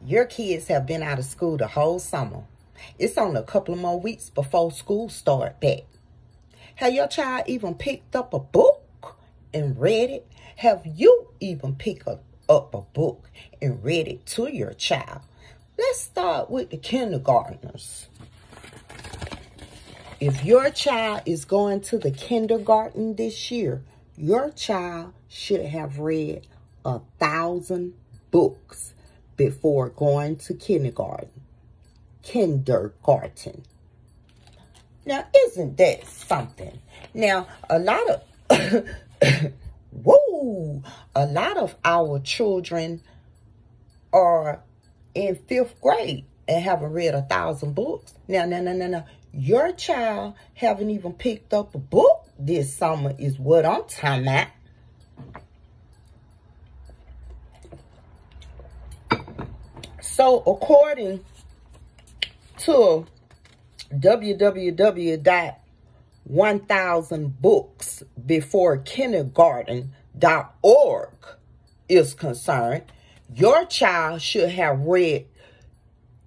Your kids have been out of school the whole summer. It's only a couple of more weeks before school start back. Have your child even picked up a book and read it? Have you even picked up a book and read it to your child? Let's start with the kindergartners. If your child is going to the kindergarten this year, your child should have read 1,000 books before going to kindergarten. Now, isn't that something? Now, a lot of a lot of our children are in 5th grade and haven't read 1,000 books. Now. Your child haven't even picked up a book this summer is what I'm talking about. So, according to www.1000booksbeforekindergarten.org is concerned, your child should have read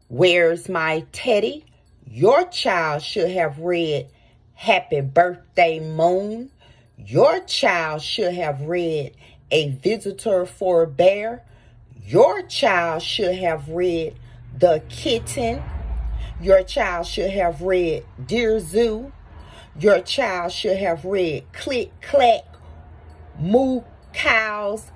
Where's My Teddy? Your child should have read Happy Birthday Moon. Your child should have read A Visitor for a Bear. Your child should have read The Kitten. Your child should have read Dear Zoo. Your child should have read Click Clack, Moo Cows,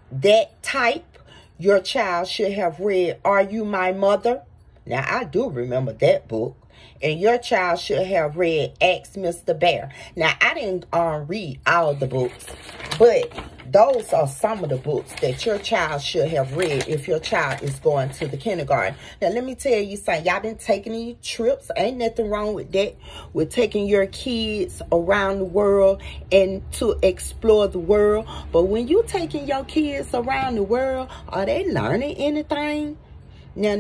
That Type. Your child should have read Are You My Mother? Now, I do remember that book. And your child should have read Ask Mr. Bear. Now, I didn't read all the books, but those are some of the books that your child should have read if your child is going to the kindergarten. Now, let me tell you something. Y'all been taking these trips. Ain't nothing wrong with that. With taking your kids around the world and to explore the world. But when you taking your kids around the world, are they learning anything? Now,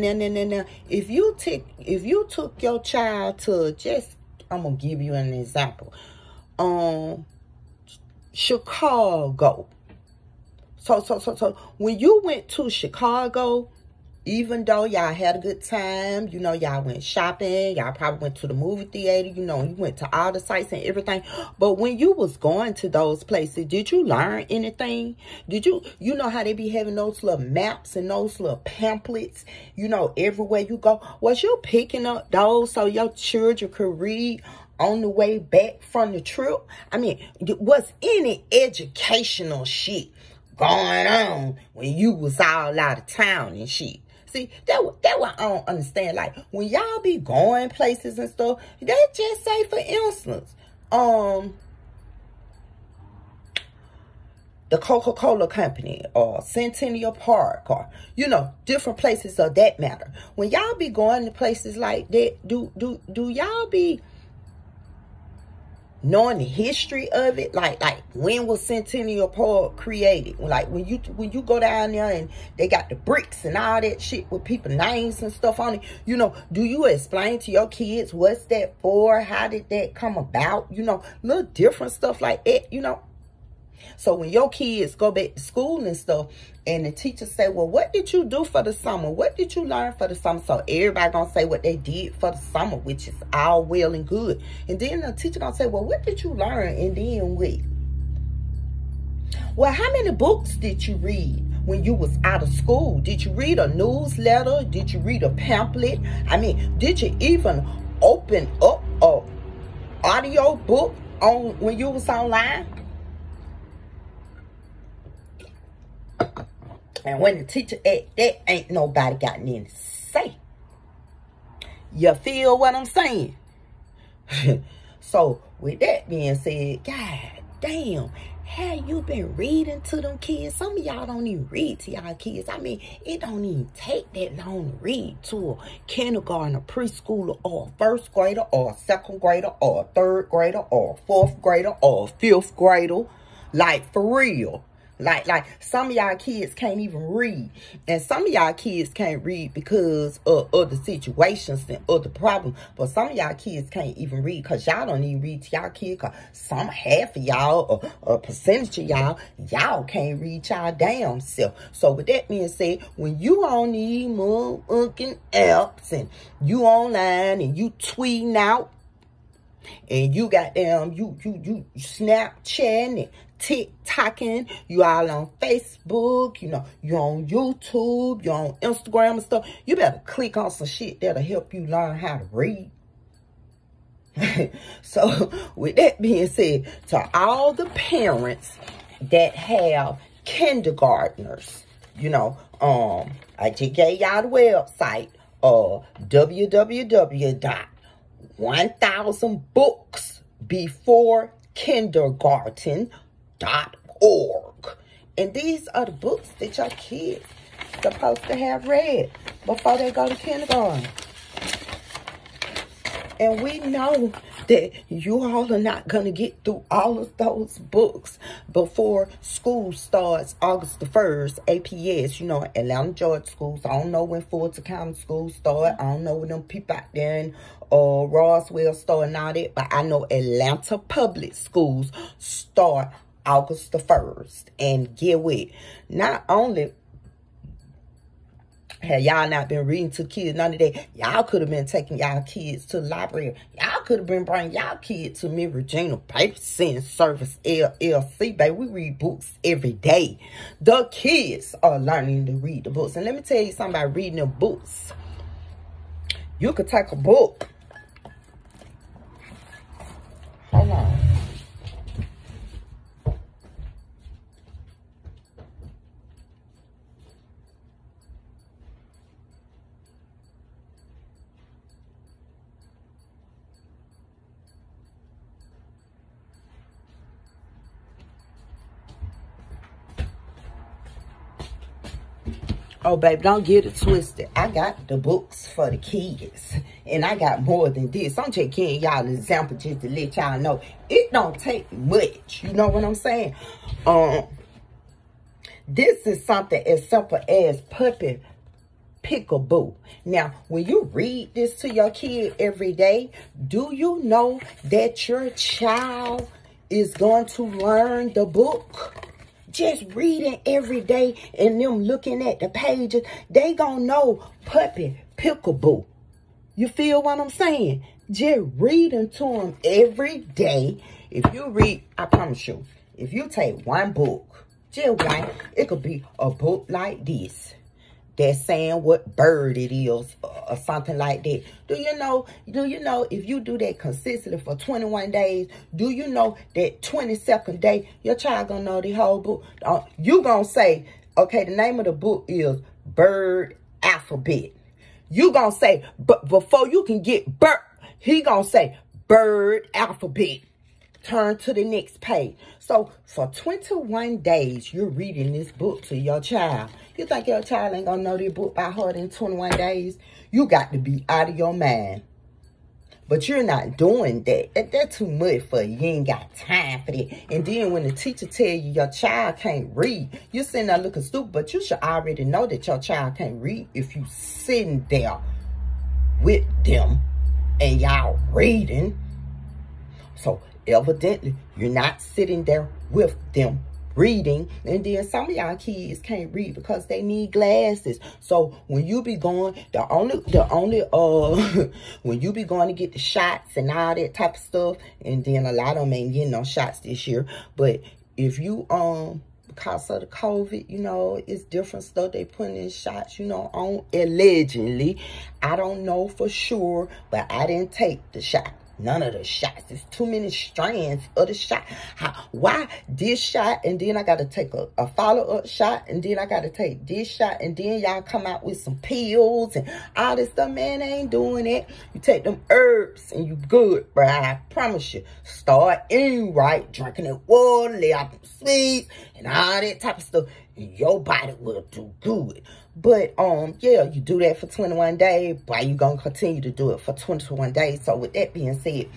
if you took your child to I'm gonna give you an example. Chicago. So when you went to Chicago, even though y'all had a good time, y'all went shopping, y'all probably went to the movie theater, you went to all the sites and everything. But when you was going to those places, did you learn anything? Did you know how they be having those little maps and those little pamphlets, everywhere you go? Was you picking up those so your children could read on the way back from the trip? I mean, was any educational shit going on when you was all out of town and shit? See, that what I don't understand. Like, when y'all be going places and stuff, they just say, for instance, the Coca-Cola Company or Centennial Park or, different places of that matter. When y'all be going to places like that, do y'all be knowing the history of it? Like when was Centennial Park created? Like when you go down there and they got the bricks and all that shit with people's names and stuff on it, do you explain to your kids what's that for? How did that come about? Little different stuff like that, So when your kids go back to school and stuff, and the teacher say, well, what did you do for the summer? What did you learn for the summer? So everybody gonna say what they did for the summer, which is all well and good. And then the teacher gonna say, well, what did you learn? And then wait. Well, how many books did you read when you was out of school? Did you read a newsletter? Did you read a pamphlet? I mean, did you even open up a audio book when you was online? And when the teacher asked that, ain't nobody got nothing to say. You feel what I'm saying? So, with that being said, God damn, have you been reading to them kids? Some of y'all don't even read to y'all kids. I mean, it don't even take that long to read to a kindergarten, a preschooler, or a first grader, or a second grader, or a third grader, or a fourth grader, or a fifth grader. Like, for real. Like some of y'all kids can't even read. And some of y'all kids can't read because of other situations and other problems. But some of y'all kids can't even read because y'all don't even read to y'all kids. Because half of y'all, or a percentage of y'all can't read y'all damn self. So with that being said, when you on these motherfucking apps and you online and you tweeting out and you goddamn, you Snapchatting and TikToking, you all on Facebook, you know, you on YouTube, you on Instagram and stuff, you better click on some shit that'll help you learn how to read. So with that being said, to all the parents that have kindergartners, you know, I just gave y'all the website, www.1000booksbeforekindergarten.org. And these are the books that your kids supposed to have read before they go to kindergarten. And we know that you all are not going to get through all of those books before school starts August the 1st, APS, you know, Atlanta, Georgia schools. I don't know when Fulton County schools start. I don't know when them people out there in Roswell start and all that. But I know Atlanta public schools start August the 1st. And get what? Not only had y'all not been reading to kids, none of that, y'all could have been taking y'all kids to the library. Y'all could have been bringing y'all kids to me, Regina Paper Send Service, LLC, baby. We read books every day. The kids are learning to read the books. And let me tell you something about reading the books. You could take a book. Hold on. Oh, baby, don't get it twisted. I got the books for the kids. And I got more than this. I'm just giving y'all an example just to let y'all know. It don't take much. You know what I'm saying? This is something as simple as Puppy Peekaboo. Now, when you read this to your kid every day, do you know that your child is going to learn the book? Just reading every day and them looking at the pages, they gonna know Puppy Peekaboo. You feel what I'm saying? Just reading to them every day. If you read, I promise you, if you take one book, just one, it could be a book like this that's saying what bird it is or something like that. Do you know if you do that consistently for 21 days, do you know that 22nd day, your child gonna know the whole book? You gonna say, okay, the name of the book is Bird Alphabet. You gonna say, but before you can get bird, he gonna say Bird Alphabet. Turn to the next page. So for 21 days, you're reading this book to your child. You think your child ain't gonna know this book by heart in 21 days? You got to be out of your mind. But you're not doing that. That's too much for you. You ain't got time for that. And then when the teacher tell you your child can't read, you're sitting there looking stupid, but you should already know that your child can't read if you sitting there with them and y'all reading. So evidently, you're not sitting there with them reading. And then some of y'all kids can't read because they need glasses. So when you be going, when you be going to get the shots and all that type of stuff, and then a lot of them ain't getting no shots this year. But if you, because of the COVID, you know, it's different stuff they putting in shots, you know, on allegedly. I don't know for sure, but I didn't take the shot. None of the shots. There's too many strands of the shot. Why this shot and then I got to take a follow-up shot and then I got to take this shot and then y'all come out with some pills and all this stuff? Man, I ain't doing it. You take them herbs and you good, bro. I promise you. Start eating right, drinking that water, lay out them sweets and all that type of stuff. And your body will do good. But, yeah, you do that for 21 days. Why you going to continue to do it for 21 days? So, with that being said,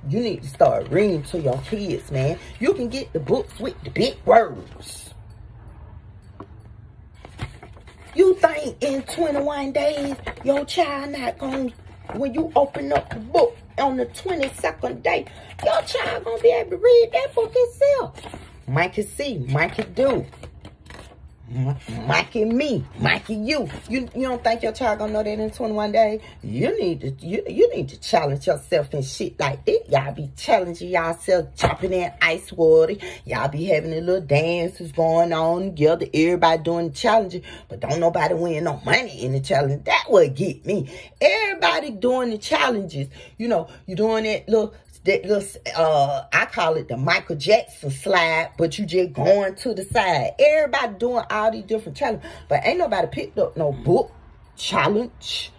you need to start reading to your kids, man. You can get the books with the big words. You think in 21 days, your child not going to, when you open up the book on the 22nd day, your child going to be able to read that book itself. Mikey see, Mikey do. Mikey me, Mikey you. You don't think your child gonna know that in 21 days? You need to challenge yourself and shit like that. Y'all be challenging yourself, jumping in ice water. Y'all be having the little dances going on together. Everybody doing the challenges, but don't nobody win no money in the challenge. That would get me. Everybody doing the challenges. You know, you doing that little, I call it the Michael Jackson slide, but you just going to the side. Everybody doing all these different challenges, but ain't nobody picked up no book challenge.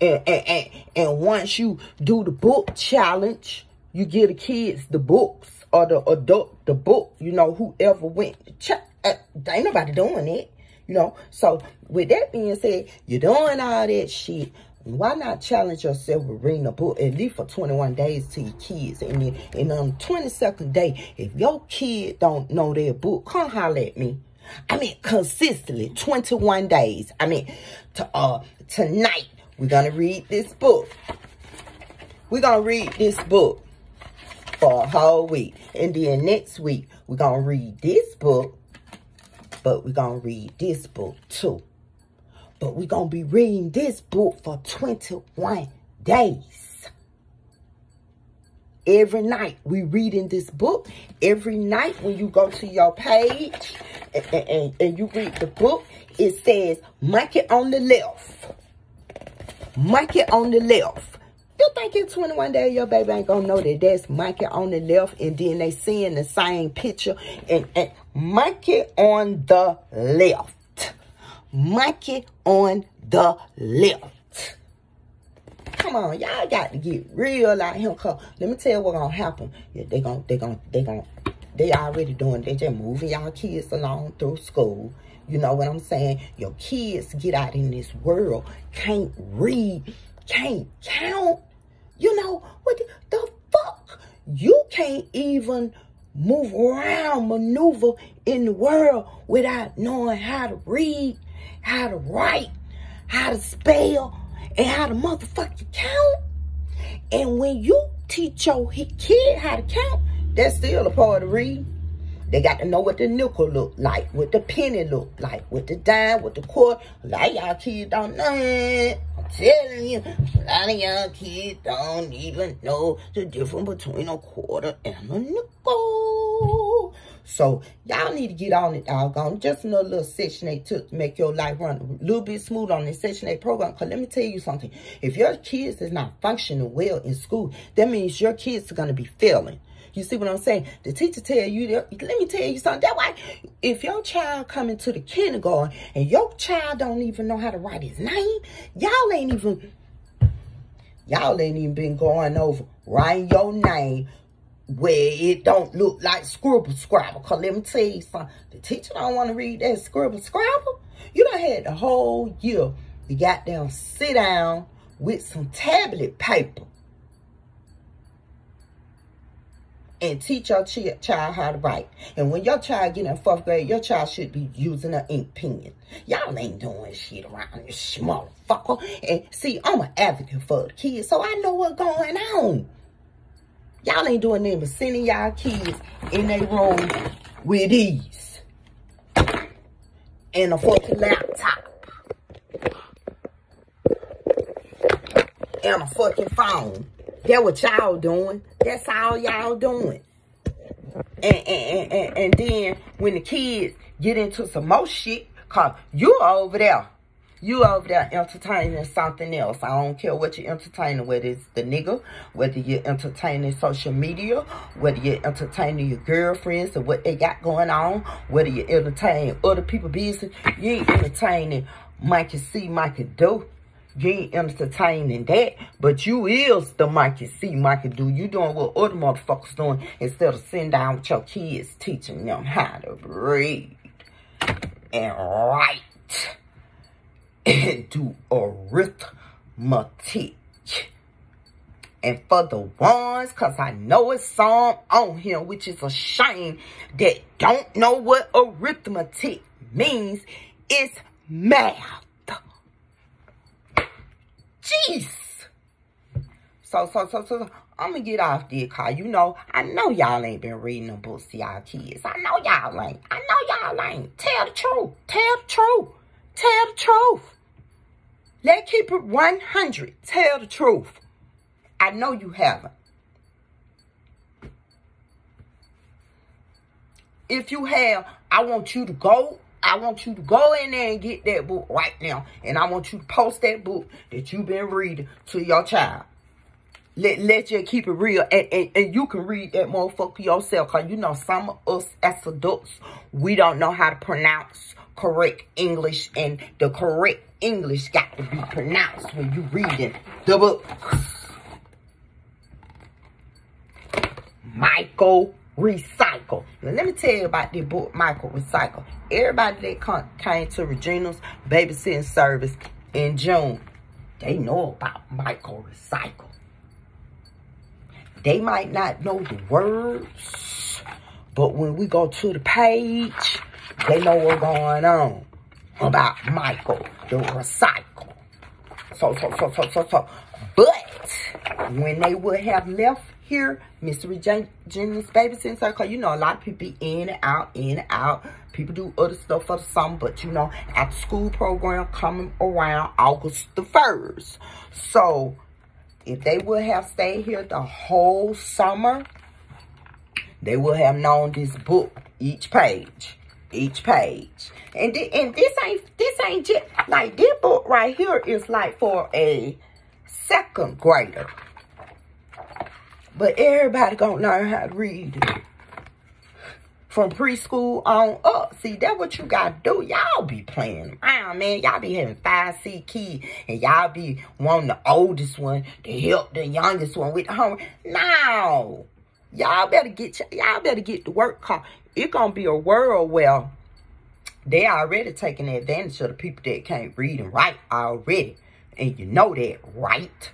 And once you do the book challenge, you give the kids the books, or the adult the book, you know, whoever went. Ain't nobody doing it, you know. So with that being said, you're doing all that shit. Why not challenge yourself with reading a book at least for 21 days to your kids? And on the 22nd day, if your kid don't know their book, come holler at me. I mean, consistently, 21 days. I mean, tonight, we're going to read this book. We're going to read this book for a whole week. And then next week, we're going to read this book. But we're going to read this book too. But we're going to be reading this book for 21 days. Every night we reading this book. Every night when you go to your page and you read the book, it says, mark it on the left. Mark it on the left. You think in 21 days your baby ain't going to know that that's mark it on the left, and then they seeing the same picture and mark it on the left. Mark it on the left. Come on, y'all got to get real out here. Cause let me tell you what's gonna happen. Yeah, they already doing. They just moving y'all kids along through school. You know what I'm saying? Your kids get out in this world, can't read, can't count. You know what the fuck? You can't even move around, maneuver in the world without knowing how to read, how to write, how to spell, and how to motherfucking count. And when you teach your kid how to count, that's still a part of reading. They got to know what the nickel look like, what the penny look like, what the dime, what the quarter. A lot of y'all kids don't know it. I'm telling you, a lot of y'all kids don't even know the difference between a quarter and a nickel. So, y'all need to get on it, doggone. Just another little Section 8 tip to make your life run a little bit smooth on this Section 8 program. Because let me tell you something. If your kids is not functioning well in school, that means your kids are going to be failing. You see what I'm saying? The teacher tell you, let me tell you something. That's why if your child come into the kindergarten and your child don't even know how to write his name, y'all ain't even been going over writing your name where it don't look like scribble scrabble. Because let me tell you something. The teacher don't want to read that scribble scrabble. You done had the whole year to goddamn sit down with some tablet paper and teach your child how to write. And when your child get in 4th grade, your child should be using an ink pen. Y'all ain't doing shit around this motherfucker. And see, I'm an advocate for the kids, so I know what's going on. Y'all ain't doing nothing but sending y'all kids in their room with these. And a fucking laptop. And a fucking phone. That's what y'all doing. That's all y'all doing. And then when the kids get into some more shit, cause you over there entertaining something else. I don't care what you're entertaining, whether it's the nigga, whether you're entertaining social media, whether you're entertaining your girlfriends and what they got going on, whether you're entertaining other people's business. You ain't entertaining Mikey C, Mikey Do. You ain't entertaining that, but you is the Mikey C, Mikey Do. You doing what other motherfuckers doing instead of sitting down with your kids, teaching them how to read and write and do arithmetic. And for the ones, because I know it's some on here, which is a shame, that don't know what arithmetic means, is math. Jeez. So, I'm gonna get off this call. You know, I know y'all ain't been reading them books to y'all kids. I know y'all ain't. Tell the truth. Tell the truth. Let's keep it 100. Tell the truth. I know you haven't. If you have, I want you to go in there and get that book right now. And I want you to post that book that you've been reading to your child. Let you keep it real. And you can read that motherfucker yourself. Because you know some of us as adults, we don't know how to pronounce correct English. And the correct English got to be pronounced when you reading the book. Michael Recycle. Now, let me tell you about this book, Michael Recycle. Everybody that came to Regina's babysitting service in June, they know about Michael Recycle. They might not know the words, but when we go to the page, they know what's going on about Michael the Recycle. So. But when they would have left here, Mr. Regina's babysitting circle, you know, a lot of people be in and out. People do other stuff for the summer, but you know, after school program coming around August the 1st. So, if they would have stayed here the whole summer, they would have known this book, each page. And this ain't just, like, this book right here is like for a 2nd grader. But everybody gonna learn how to read from preschool on up. See, that's what you gotta do. Y'all be playing around, man. Y'all be having 5C kids, and y'all be wanting the oldest one to help the youngest one with the homework. No, y'all better get to work. Cause it's gonna be a world where they already taking advantage of the people that can't read and write already, and you know that, right?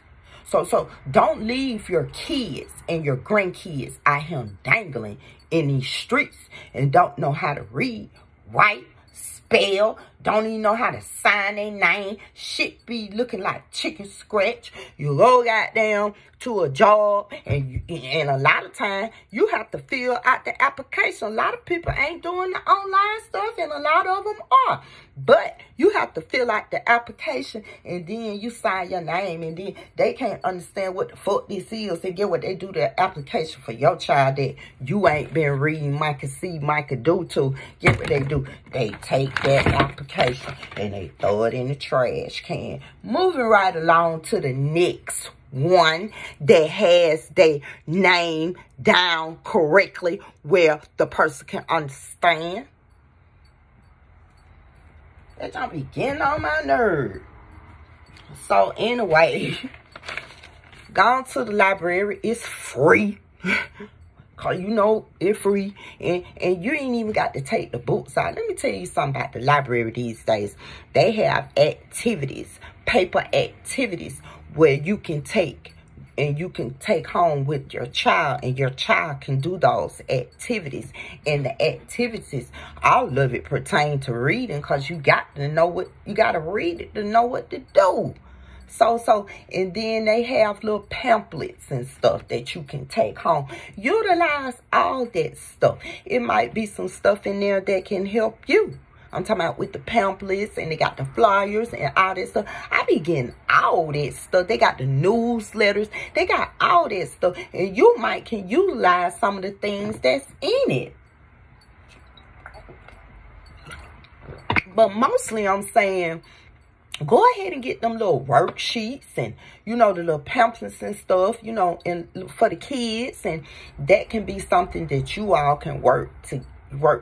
So don't leave your kids and your grandkids out here dangling in these streets and don't know how to read, write, spell, don't even know how to sign their name. Shit be looking like chicken scratch. You go goddamn to a job and a lot of times you have to fill out the application. A lot of people ain't doing the online stuff and a lot of them are. But you have to fill out the application and then you sign your name and then they can't understand what the fuck this is. They get what they do the application for your child that you ain't been reading Micah C, Micah do to. Get what they do. They take that application and they throw it in the trash can. Moving right along to the next one that has their name down correctly where the person can understand. That don't be getting on my nerve. So anyway, gone to the library. It's free. Cause you know it's free. And you ain't even got to take the books out. Let me tell you something about the library these days. They have activities, paper activities, where you can take and you can take home with your child, and your child can do those activities. And the activities, all of it pertain to reading, because you got to know what, you got to read it to know what to do. So, and then they have little pamphlets and stuff that you can take home. Utilize all that stuff. It might be some stuff in there that can help you. I'm talking about with the pamphlets, and they got the flyers and all that stuff. I be getting all that stuff. They got the newsletters. They got all that stuff. And you might can utilize some of the things that's in it. But mostly I'm saying, go ahead and get them little worksheets and, you know, the little pamphlets and stuff, you know, and for the kids. And that can be something that you all can work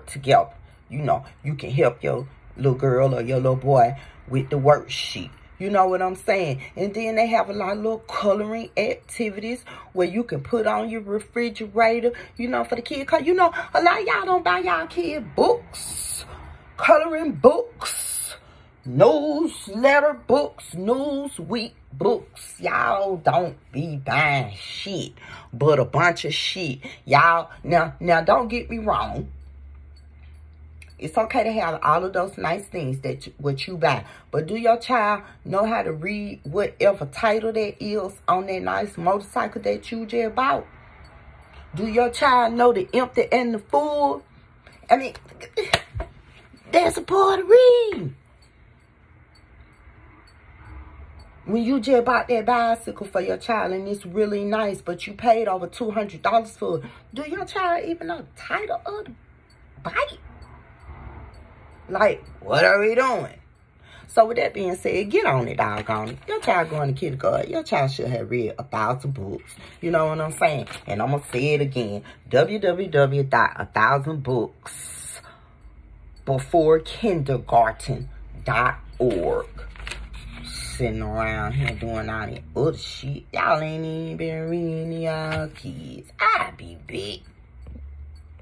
together. You know, you can help your little girl or your little boy with the worksheet. You know what I'm saying? And then they have a lot of little coloring activities where you can put on your refrigerator, you know, for the kids. Because, you know, a lot of y'all don't buy y'all kids books, coloring books, newsletter books, Newsweek books. Y'all don't be buying shit, but a bunch of shit. Y'all, now don't get me wrong. It's okay to have all of those nice things that what you buy. But do your child know how to read whatever title that is on that nice motorcycle that you just bought? Do your child know the empty and the full? I mean, that's a part of reading. When you just bought that bicycle for your child and it's really nice, but you paid over $200 for it, do your child even know the title of the bike? Like, what are we doing? So with that being said, get on it, doggone it. Your child going to kindergarten. Your child should have read 1,000 books. You know what I'm saying? And I'm going to say it again. www.1000booksbeforekindergarten.org. Sitting around here doing all that other shit. Y'all ain't even been reading y'all kids. I be big.